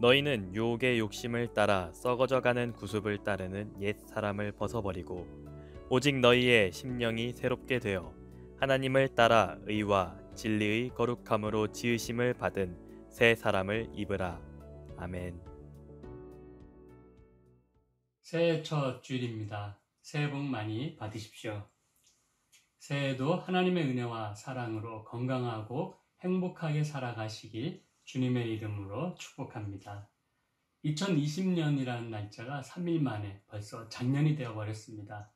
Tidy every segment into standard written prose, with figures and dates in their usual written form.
너희는 유혹의 욕심을 따라 썩어져가는 구습을 따르는 옛 사람을 벗어버리고 오직 너희의 심령이 새롭게 되어 하나님을 따라 의와 진리의 거룩함으로 지으심을 받은 새 사람을 입으라. 아멘. 새해 첫 주일입니다. 새해 복 많이 받으십시오. 새해에도 하나님의 은혜와 사랑으로 건강하고 행복하게 살아가시길 주님의 이름으로 축복합니다. 2020년이라는 날짜가 3일 만에 벌써 작년이 되어버렸습니다.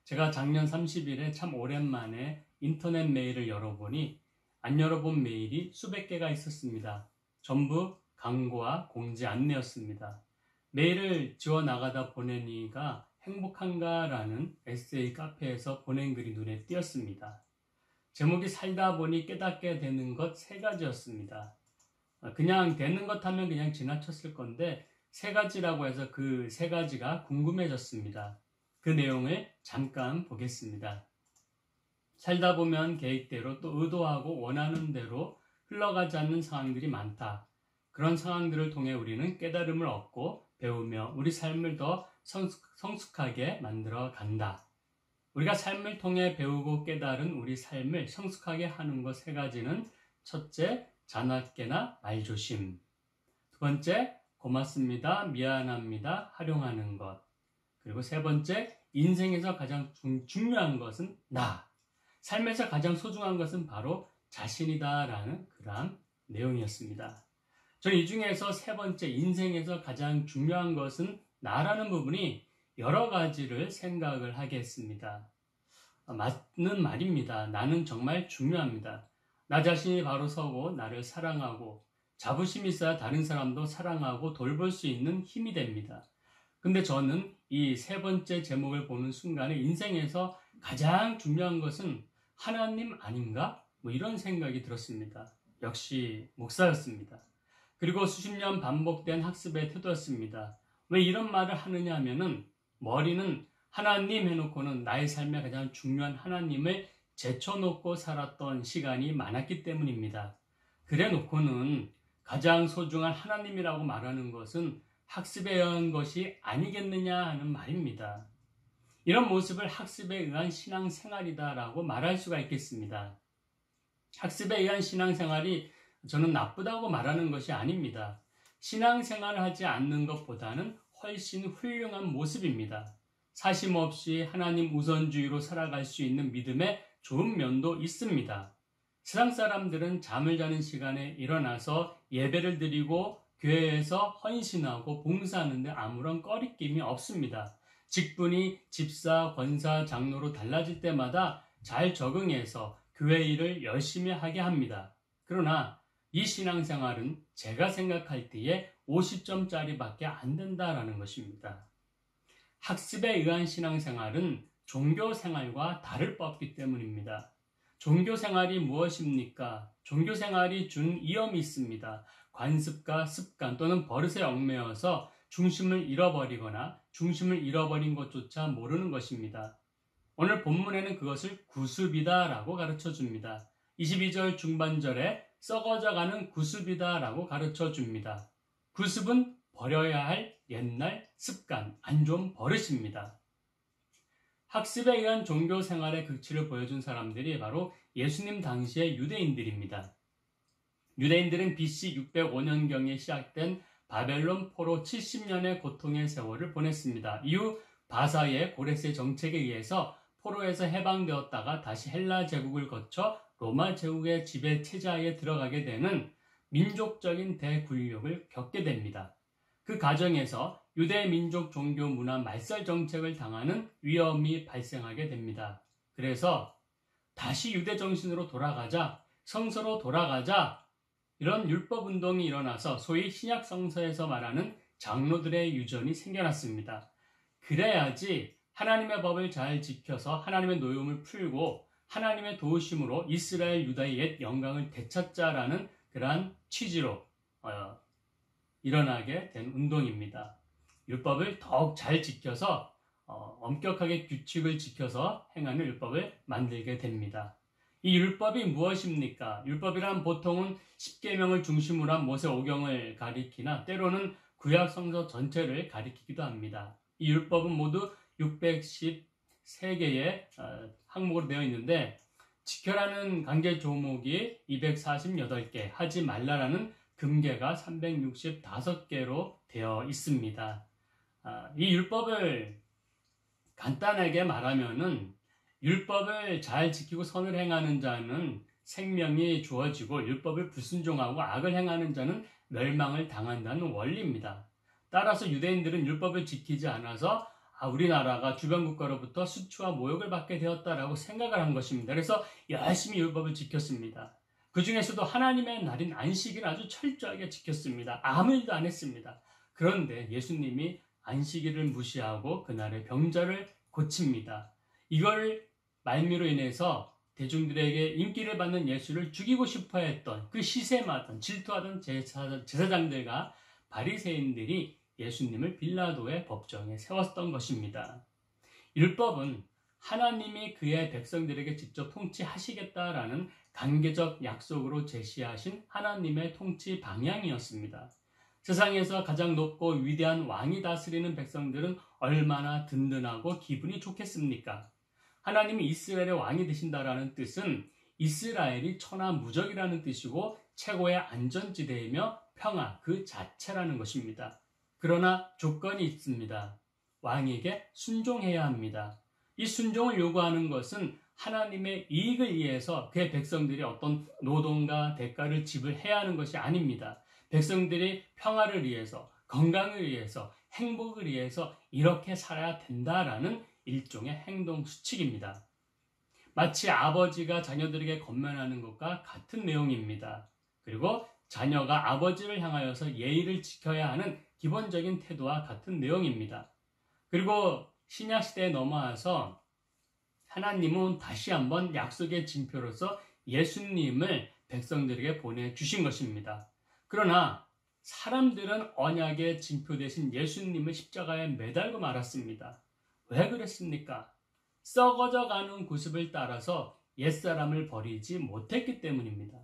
제가 작년 30일에 참 오랜만에 인터넷 메일을 열어보니 안 열어본 메일이 수백 개가 있었습니다. 전부 광고와 공지 안내였습니다. 메일을 지워나가다 보내니가 행복한가라는 에세이 카페에서 보낸 글이 눈에 띄었습니다. 제목이 살다 보니 깨닫게 되는 것 3가지였습니다. 그냥 되는 것 하면 그냥 지나쳤을 건데 3가지라고 해서 그 3가지가 궁금해졌습니다. 그 내용을 잠깐 보겠습니다. 살다 보면 계획대로 또 의도하고 원하는 대로 흘러가지 않는 상황들이 많다. 그런 상황들을 통해 우리는 깨달음을 얻고 배우며 우리 삶을 더 성숙하게 만들어 간다. 우리가 삶을 통해 배우고 깨달은 우리 삶을 성숙하게 하는 것 3가지는 첫째, 자나깨나 말조심. 2번째, 고맙습니다, 미안합니다, 활용하는 것. 그리고 3번째, 인생에서 가장 중요한 것은 나. 삶에서 가장 소중한 것은 바로 자신이다라는 그러한 내용이었습니다. 저는 이 중에서 3번째, 인생에서 가장 중요한 것은 나라는 부분이 여러 가지를 생각을 하게 했습니다. 맞는 말입니다. 나는 정말 중요합니다. 나 자신이 바로 서고 나를 사랑하고 자부심이 있어야 다른 사람도 사랑하고 돌볼 수 있는 힘이 됩니다. 근데 저는 이 3번째 제목을 보는 순간에 인생에서 가장 중요한 것은 하나님 아닌가? 이런 생각이 들었습니다. 역시 목사였습니다. 그리고 수십 년 반복된 학습의 태도였습니다. 왜 이런 말을 하느냐 하면은 머리는 하나님 해놓고는 나의 삶에 가장 중요한 하나님을 제쳐놓고 살았던 시간이 많았기 때문입니다. 그래 놓고는 가장 소중한 하나님이라고 말하는 것은 학습에 의한 것이 아니겠느냐 하는 말입니다. 이런 모습을 학습에 의한 신앙생활이다라고 말할 수가 있겠습니다. 학습에 의한 신앙생활이 저는 나쁘다고 말하는 것이 아닙니다. 신앙생활을 하지 않는 것보다는 훨씬 훌륭한 모습입니다. 사심 없이 하나님 우선주의로 살아갈 수 있는 믿음의 좋은 면도 있습니다. 세상 사람들은 잠을 자는 시간에 일어나서 예배를 드리고 교회에서 헌신하고 봉사하는데 아무런 꺼리낌이 없습니다. 직분이 집사, 권사, 장로로 달라질 때마다 잘 적응해서 교회 일을 열심히 하게 합니다. 그러나 이 신앙생활은 제가 생각할 때에 50점짜리밖에 안 된다라는 것입니다. 학습에 의한 신앙생활은 종교생활과 다를 바 없기 때문입니다. 종교생활이 무엇입니까? 종교생활이 준 이염이 있습니다. 관습과 습관 또는 버릇에 얽매여서 중심을 잃어버리거나 중심을 잃어버린 것조차 모르는 것입니다. 오늘 본문에는 그것을 구습이다라고 가르쳐줍니다. 22절 중반절에 썩어져가는 구습이다라고 가르쳐줍니다. 구습은 버려야 할 옛날 습관, 안 좋은 버릇입니다. 학습에 의한 종교생활의 극치를 보여준 사람들이 바로 예수님 당시의 유대인들입니다. 유대인들은 BC 605년경에 시작된 바벨론 포로 70년의 고통의 세월을 보냈습니다. 이후 바사의 고레스 정책에 의해서 포로에서 해방되었다가 다시 헬라 제국을 거쳐 로마 제국의 지배 체제하에 들어가게 되는 민족적인 대굴욕을 겪게 됩니다. 그 과정에서 유대 민족 종교 문화 말살 정책을 당하는 위험이 발생하게 됩니다. 그래서 다시 유대 정신으로 돌아가자, 성서로 돌아가자 이런 율법 운동이 일어나서 소위 신약 성서에서 말하는 장로들의 유전이 생겨났습니다. 그래야지 하나님의 법을 잘 지켜서 하나님의 노여움을 풀고 하나님의 도우심으로 이스라엘 유다의 옛 영광을 되찾자라는 그러한 취지로 일어나게 된 운동입니다. 율법을 더욱 잘 지켜서 엄격하게 규칙을 지켜서 행하는 율법을 만들게 됩니다. 이 율법이 무엇입니까? 율법이란 보통은 십계명을 중심으로 한 모세오경을 가리키나 때로는 구약 성서 전체를 가리키기도 합니다. 이 율법은 모두 613개의 항목으로 되어 있는데 지켜라는 강제 조목이 248개, 하지 말라라는 금계가 365개로 되어 있습니다. 이 율법을 간단하게 말하면은 율법을 잘 지키고 선을 행하는 자는 생명이 주어지고 율법을 불순종하고 악을 행하는 자는 멸망을 당한다는 원리입니다. 따라서 유대인들은 율법을 지키지 않아서 우리나라가 주변 국가로부터 수치와 모욕을 받게 되었다라고 생각을 한 것입니다. 그래서 열심히 율법을 지켰습니다. 그 중에서도 하나님의 날인 안식일을 아주 철저하게 지켰습니다. 아무 일도 안 했습니다. 그런데 예수님이 안식일을 무시하고 그날의 병자를 고칩니다. 이걸 말미로 인해서 대중들에게 인기를 받는 예수를 죽이고 싶어 했던 그 시샘하던 질투하던 제사장들과 바리새인들이 예수님을 빌라도의 법정에 세웠던 것입니다. 율법은 하나님이 그의 백성들에게 직접 통치하시겠다라는 관계적 약속으로 제시하신 하나님의 통치 방향이었습니다. 세상에서 가장 높고 위대한 왕이 다스리는 백성들은 얼마나 든든하고 기분이 좋겠습니까? 하나님이 이스라엘의 왕이 되신다라는 뜻은 이스라엘이 천하무적이라는 뜻이고 최고의 안전지대이며 평화 그 자체라는 것입니다. 그러나 조건이 있습니다. 왕에게 순종해야 합니다. 이 순종을 요구하는 것은 하나님의 이익을 위해서 그의 백성들이 어떤 노동과 대가를 지불해야 하는 것이 아닙니다. 백성들이 평화를 위해서, 건강을 위해서, 행복을 위해서 이렇게 살아야 된다라는 일종의 행동 수칙입니다. 마치 아버지가 자녀들에게 권면하는 것과 같은 내용입니다. 그리고 자녀가 아버지를 향하여서 예의를 지켜야 하는 기본적인 태도와 같은 내용입니다. 그리고 신약시대에 넘어와서 하나님은 다시 한번 약속의 징표로서 예수님을 백성들에게 보내주신 것입니다. 그러나 사람들은 언약의 징표 대신 예수님을 십자가에 매달고 말았습니다. 왜 그랬습니까? 썩어져가는 구습을 따라서 옛사람을 버리지 못했기 때문입니다.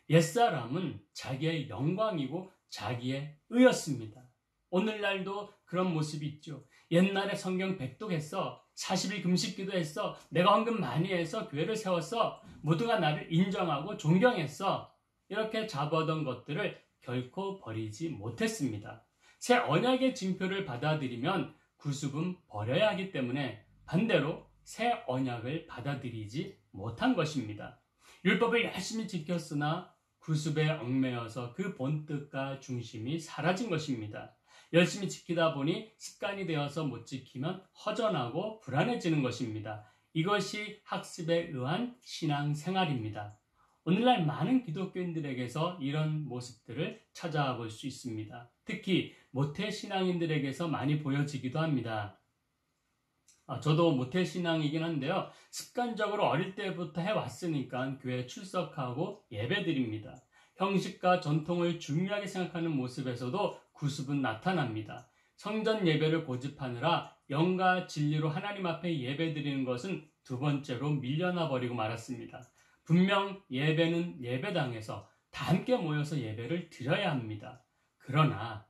옛사람은 자기의 영광이고 자기의 의였습니다. 오늘날도 그런 모습이 있죠. 옛날에 성경 백독했어. 40일 금식기도 했어. 내가 헌금 많이 해서 교회를 세웠어. 모두가 나를 인정하고 존경했어. 이렇게 자부하던 것들을 결코 버리지 못했습니다. 새 언약의 징표를 받아들이면 구습은 버려야 하기 때문에 반대로 새 언약을 받아들이지 못한 것입니다. 율법을 열심히 지켰으나 구습에 얽매여서 그 본뜻과 중심이 사라진 것입니다. 열심히 지키다 보니 습관이 되어서 못 지키면 허전하고 불안해지는 것입니다. 이것이 학습에 의한 신앙생활입니다. 오늘날 많은 기독교인들에게서 이런 모습들을 찾아볼 수 있습니다. 특히 모태신앙인들에게서 많이 보여지기도 합니다. 저도 모태신앙이긴 한데요. 습관적으로 어릴 때부터 해왔으니까 교회에 출석하고 예배드립니다. 형식과 전통을 중요하게 생각하는 모습에서도 구습은 나타납니다. 성전 예배를 고집하느라 영과 진리로 하나님 앞에 예배드리는 것은 두 번째로 밀려나 버리고 말았습니다. 분명 예배는 예배당에서 다 함께 모여서 예배를 드려야 합니다. 그러나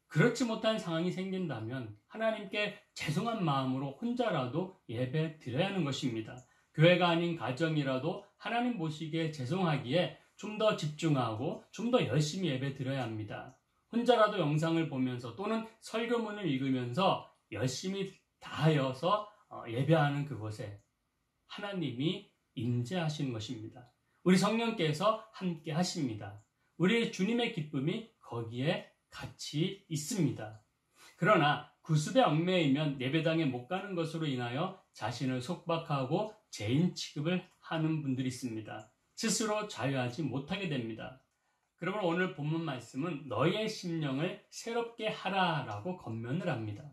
그렇지 못한 상황이 생긴다면 하나님께 죄송한 마음으로 혼자라도 예배 드려야 하는 것입니다. 교회가 아닌 가정이라도 하나님 보시기에 죄송하기에 좀 더 집중하고 좀 더 열심히 예배 드려야 합니다. 혼자라도 영상을 보면서 또는 설교문을 읽으면서 열심히 다하여서 예배하는 그곳에 하나님이 임재하시는 것입니다. 우리 성령께서 함께 하십니다. 우리 주님의 기쁨이 거기에 같이 있습니다. 그러나 구습에 얽매이면 예배당에 못 가는 것으로 인하여 자신을 속박하고 죄인 취급을 하는 분들이 있습니다. 스스로 자유하지 못하게 됩니다. 그러면 오늘 본문 말씀은 너희의 심령을 새롭게 하라라고 권면을 합니다.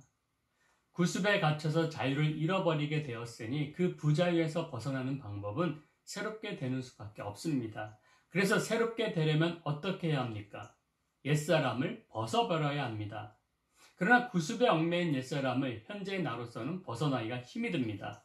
구습에 갇혀서 자유를 잃어버리게 되었으니 그 부자유에서 벗어나는 방법은 새롭게 되는 수밖에 없습니다. 그래서 새롭게 되려면 어떻게 해야 합니까? 옛사람을 벗어버려야 합니다. 그러나 구습에 얽매인 옛사람을 현재의 나로서는 벗어나기가 힘이 듭니다.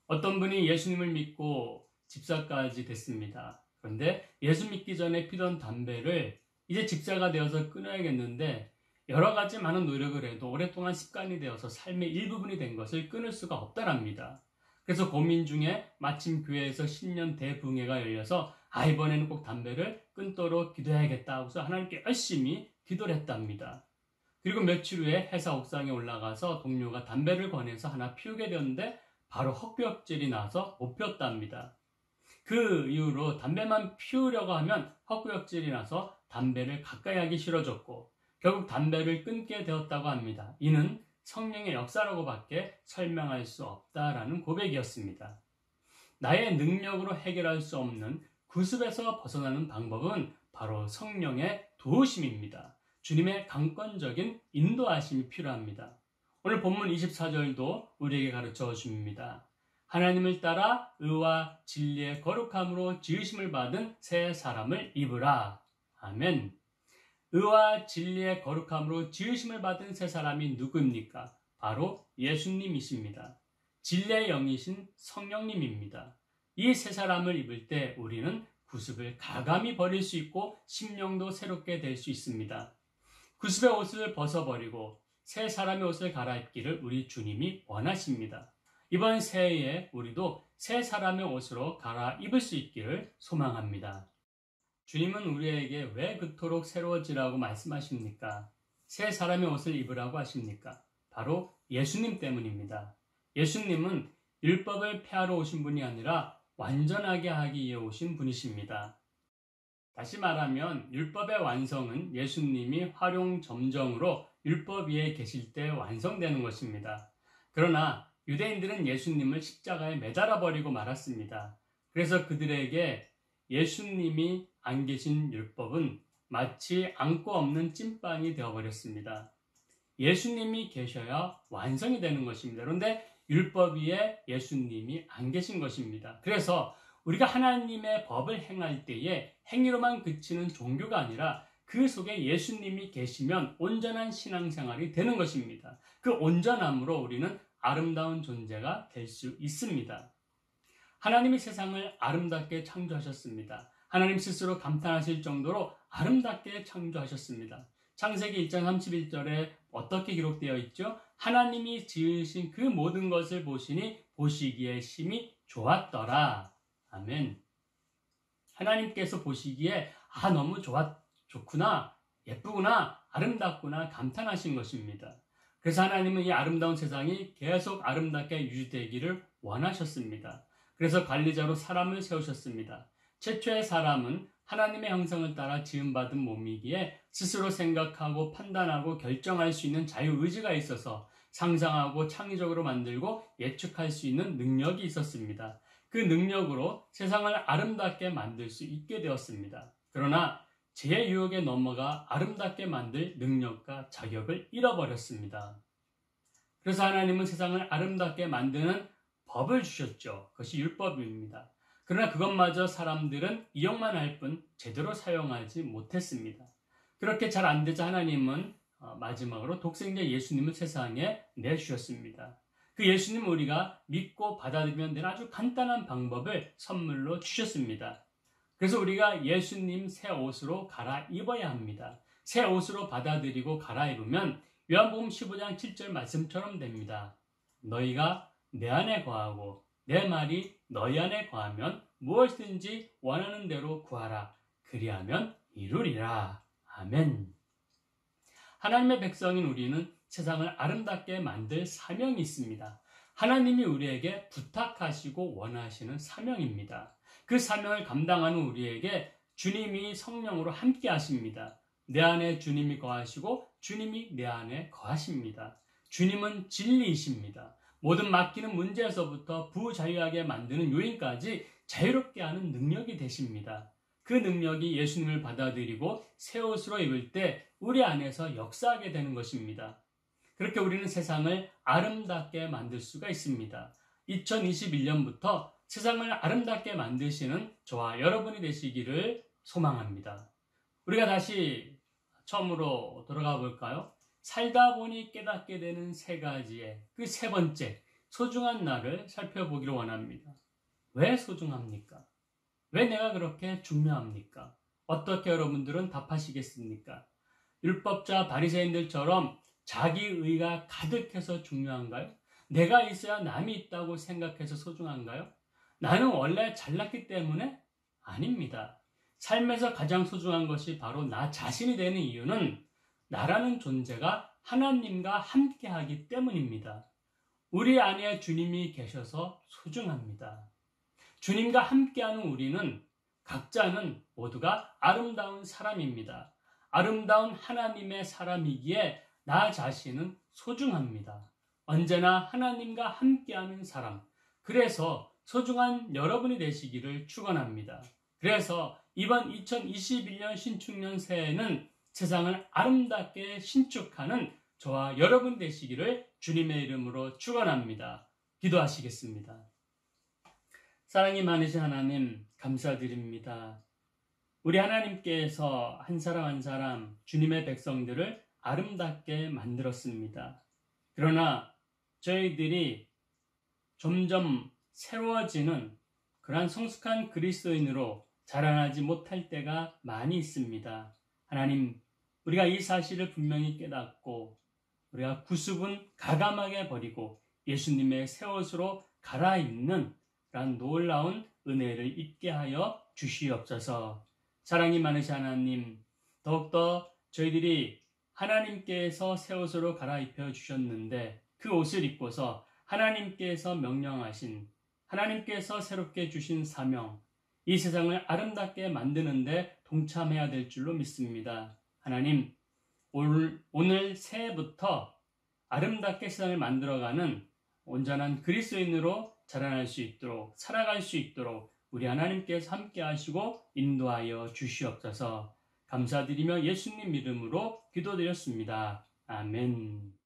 어떤 분이 예수님을 믿고 집사까지 됐습니다. 그런데 예수 믿기 전에 피던 담배를 이제 집사가 되어서 끊어야겠는데 여러 가지 많은 노력을 해도 오랫동안 습관이 되어서 삶의 일부분이 된 것을 끊을 수가 없다랍니다. 그래서 고민 중에 마침 교회에서 신년 대붕회가 열려서 이번에는 꼭 담배를 끊도록 기도해야겠다 하고서 하나님께 열심히 기도를 했답니다. 그리고 며칠 후에 회사 옥상에 올라가서 동료가 담배를 권해서 하나 피우게 되었는데 바로 헛구역질이 나서 못 피웠답니다. 그 이후로 담배만 피우려고 하면 헛구역질이 나서 담배를 가까이 하기 싫어졌고 결국 담배를 끊게 되었다고 합니다. 이는 성령의 역사라고밖에 설명할 수 없다라는 고백이었습니다. 나의 능력으로 해결할 수 없는 구습에서 벗어나는 방법은 바로 성령의 도우심입니다. 주님의 강권적인 인도하심이 필요합니다. 오늘 본문 24절도 우리에게 가르쳐 줍니다. 하나님을 따라 의와 진리의 거룩함으로 지으심을 받은 새 사람을 입으라. 아멘. 의와 진리의 거룩함으로 지으심을 받은 새 사람이 누구입니까? 바로 예수님이십니다. 진리의 영이신 성령님입니다. 이 새 사람을 입을 때 우리는 구습을 가감히 버릴 수 있고 심령도 새롭게 될 수 있습니다. 구습의 옷을 벗어버리고 새 사람의 옷을 갈아입기를 우리 주님이 원하십니다. 이번 새해에 우리도 새 사람의 옷으로 갈아입을 수 있기를 소망합니다. 주님은 우리에게 왜 그토록 새로워지라고 말씀하십니까? 새 사람의 옷을 입으라고 하십니까? 바로 예수님 때문입니다. 예수님은 율법을 폐하러 오신 분이 아니라 완전하게 하기 위해 오신 분이십니다. 다시 말하면 율법의 완성은 예수님이 활용점정으로 율법 위에 계실 때 완성되는 것입니다. 그러나 유대인들은 예수님을 십자가에 매달아 버리고 말았습니다. 그래서 그들에게 예수님이 안 계신 율법은 마치 안고 없는 찐빵이 되어버렸습니다. 예수님이 계셔야 완성이 되는 것입니다. 그런데 율법 위에 예수님이 안 계신 것입니다. 그래서 우리가 하나님의 법을 행할 때에 행위로만 그치는 종교가 아니라 그 속에 예수님이 계시면 온전한 신앙생활이 되는 것입니다. 그 온전함으로 우리는 아름다운 존재가 될 수 있습니다. 하나님이 세상을 아름답게 창조하셨습니다. 하나님 스스로 감탄하실 정도로 아름답게 창조하셨습니다. 창세기 1장 31절에 어떻게 기록되어 있죠? 하나님이 지으신 그 모든 것을 보시니 보시기에 심히 좋았더라. 아멘. 하나님께서 보시기에 너무 좋구나, 예쁘구나, 아름답구나 감탄하신 것입니다. 그래서 하나님은 이 아름다운 세상이 계속 아름답게 유지되기를 원하셨습니다. 그래서 관리자로 사람을 세우셨습니다. 최초의 사람은 하나님의 형상을 따라 지음받은 몸이기에 스스로 생각하고 판단하고 결정할 수 있는 자유의지가 있어서 상상하고 창의적으로 만들고 예측할 수 있는 능력이 있었습니다. 그 능력으로 세상을 아름답게 만들 수 있게 되었습니다. 그러나 죄의 유혹에 넘어가 아름답게 만들 능력과 자격을 잃어버렸습니다. 그래서 하나님은 세상을 아름답게 만드는 법을 주셨죠. 그것이 율법입니다. 그러나 그것마저 사람들은 이용만 할 뿐 제대로 사용하지 못했습니다. 그렇게 잘 안 되자 하나님은 마지막으로 독생자 예수님을 세상에 내주셨습니다. 그 예수님 우리가 믿고 받아들이면 되는 아주 간단한 방법을 선물로 주셨습니다. 그래서 우리가 예수님 새 옷으로 갈아입어야 합니다. 새 옷으로 받아들이고 갈아입으면 요한복음 15장 7절 말씀처럼 됩니다. 너희가 내 안에 거하고 내 말이 너희 안에 거하면 무엇이든지 원하는 대로 구하라. 그리하면 이루리라. 아멘. 하나님의 백성인 우리는 세상을 아름답게 만들 사명이 있습니다. 하나님이 우리에게 부탁하시고 원하시는 사명입니다. 그 사명을 감당하는 우리에게 주님이 성령으로 함께 하십니다. 내 안에 주님이 거하시고 주님이 내 안에 거하십니다. 주님은 진리이십니다. 모든 맡기는 문제에서부터 부자유하게 만드는 요인까지 자유롭게 하는 능력이 되십니다. 그 능력이 예수님을 받아들이고 새 옷으로 입을 때 우리 안에서 역사하게 되는 것입니다. 그렇게 우리는 세상을 아름답게 만들 수가 있습니다. 2021년부터 세상을 아름답게 만드시는 저와 여러분이 되시기를 소망합니다. 우리가 다시 처음으로 돌아가 볼까요? 살다 보니 깨닫게 되는 세 가지의 그 세 번째 소중한 나를 살펴보기를 원합니다. 왜 소중합니까? 왜 내가 그렇게 중요합니까? 어떻게 여러분들은 답하시겠습니까? 율법자 바리새인들처럼 자기의가 가득해서 중요한가요? 내가 있어야 남이 있다고 생각해서 소중한가요? 나는 원래 잘났기 때문에? 아닙니다. 삶에서 가장 소중한 것이 바로 나 자신이 되는 이유는 나라는 존재가 하나님과 함께하기 때문입니다. 우리 안에 주님이 계셔서 소중합니다. 주님과 함께하는 우리는 각자는 모두가 아름다운 사람입니다. 아름다운 하나님의 사람이기에 나 자신은 소중합니다. 언제나 하나님과 함께하는 사람. 그래서 소중한 여러분이 되시기를 축원합니다. 그래서 이번 2021년 신축년 새해에는 세상을 아름답게 신축하는 저와 여러분 되시기를 주님의 이름으로 축원합니다. 기도하시겠습니다. 사랑이 많으신 하나님 감사드립니다. 우리 하나님께서 한 사람 한 사람 주님의 백성들을 아름답게 만들었습니다. 그러나 저희들이 점점 새로워지는 그러한 성숙한 그리스도인으로 자라나지 못할 때가 많이 있습니다. 하나님, 우리가 이 사실을 분명히 깨닫고 우리가 구습은 가감하게 버리고 예수님의 새 옷으로 갈아입는 그런 놀라운 은혜를 입게 하여 주시옵소서. 사랑이 많으신 하나님, 더욱더 저희들이 하나님께서 새 옷으로 갈아입혀 주셨는데 그 옷을 입고서 하나님께서 명령하신, 하나님께서 새롭게 주신 사명, 이 세상을 아름답게 만드는데 동참해야 될 줄로 믿습니다. 하나님, 오늘 새해부터 아름답게 세상을 만들어가는 온전한 그리스도인으로 자라날 수 있도록, 살아갈 수 있도록 우리 하나님께서 함께 하시고 인도하여 주시옵소서. 감사드리며 예수님 이름으로 기도드렸습니다. 아멘.